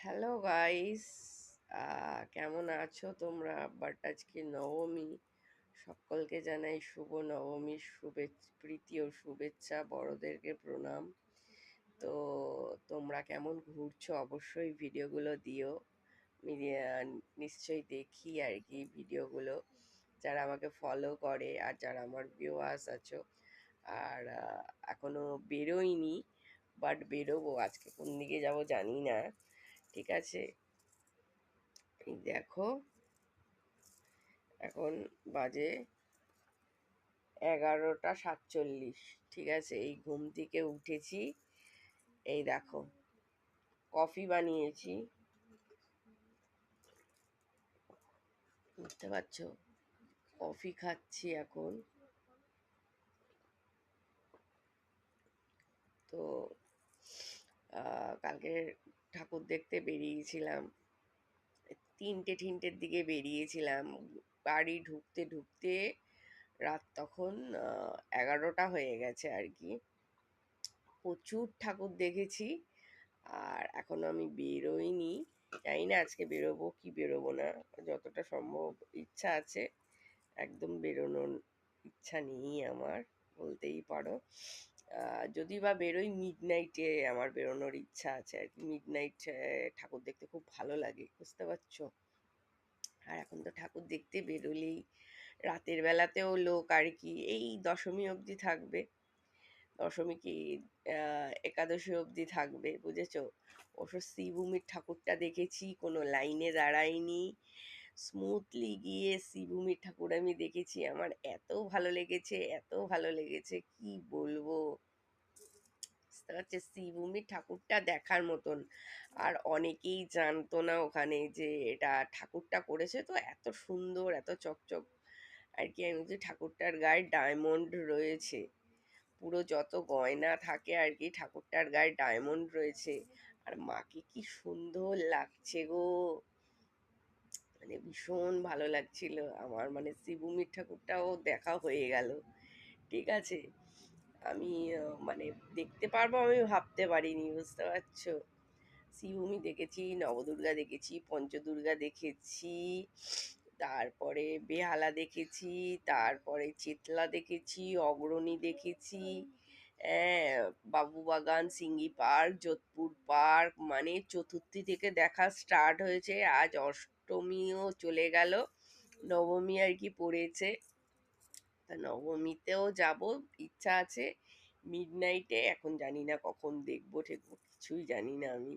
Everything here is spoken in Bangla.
হ্যালো গাইস, কেমন আছো তোমরা? বাট আজকে নবমী, সকলকে জানাই শুভ নবমীর শুভেচ্ছা, প্রীতি ও শুভেচ্ছা, বড়দেরকে প্রণাম। তো তোমরা কেমন ঘুরছো অবশ্যই ভিডিওগুলো দিও। আমি নিশ্চয়ই দেখি আর কি ভিডিওগুলো, যারা আমাকে ফলো করে আর যারা আমার ভিউয়ার্স আছো। আর এখনো বেরোইনি, বাট বেরোবো। আজকে কোন দিকে যাব জানি না। ঠিক আছে, এই দেখো, এখন বাজে 11টা 47। ঠিক আছে, এই ঘুম থেকে উঠেছি। এই দেখো, কফি বানিয়েছি, বুঝতে পারছো? কফি খাচ্ছি এখন। তো কালকে ঠাকুর দেখতে বেরিয়েছিলাম, তিনটের দিকে বেরিয়েছিলাম। বাড়ি ঢুকতে ঢুকতে রাত তখন 11টা হয়ে গেছে আর কি। প্রচুর ঠাকুর দেখেছি, আর এখনো আমি বেরোইনি। জানি না আজকে বেরোবো কি বেরোবো না, যতটা সম্ভব ইচ্ছা আছে। একদম বেরোনোর ইচ্ছা নেই আমার, বলতেই পারো। যদি বা বেরোই, মিড নাইটে আমার বেরোনোর ইচ্ছা আছে আর কি। মিড নাইট ঠাকুর দেখতে খুব ভালো লাগে, বুঝতে পারছো? আর এখন তো ঠাকুর দেখতে বেরোলেই রাতের বেলাতেও লোক আর কি, এই দশমী অবধি থাকবে। দশমী কি একাদশী অবধি থাকবে, বুঝেছো? অবশ্য শ্রীভূমির ঠাকুরটা দেখেছি, কোনো লাইনে দাঁড়াইনি, স্মুথলি গিয়ে শ্রীভূমির ঠাকুর আমি দেখেছি। আমার এত ভালো লেগেছে, এত ভালো লেগেছে, কি বলবো। বুঝতে পারছি, শ্রীভূমির ঠাকুরটা দেখার মতন। আর অনেকেই জানতো না ওখানে যে এটা ঠাকুরটা করেছে, তো এত সুন্দর, এত চকচক আর কি। আমি যে ঠাকুরটার গায়ে ডায়মন্ড রয়েছে, পুরো যত গয়না থাকে আর কি ঠাকুরটার গায়ে ডায়মন্ড রয়েছে। আর মাকে কি সুন্দর লাগছে গো, মানে ভীষণ ভালো লাগছিল আমার। মানে শ্রীভূমির ঠাকুরটাও দেখা হয়ে গেল। ঠিক আছে, আমি মানে দেখতে পারবো আমি ভাবতে পারিনি, বুঝতে পারছো? শ্রীভূমি দেখেছি, নবদুর্গা দেখেছি, পঞ্চদুর্গা দেখেছি, তারপরে বেহালা দেখেছি, তারপরে চেতলা দেখেছি, অগ্রণী দেখেছি, হ্যাঁ, বাবুবাগান, সিঙ্গি পার্ক, যোধপুর পার্ক, মানে চতুর্থী থেকে দেখা স্টার্ট হয়েছে। আজ অষ্টমীও চলে গেল, নবমী আর কি পড়েছে। তা নবমীতেও যাব, ইচ্ছা আছে। মিড নাইটে এখন জানি না কখন দেখবো ঠেকবো, কিছুই জানি না আমি।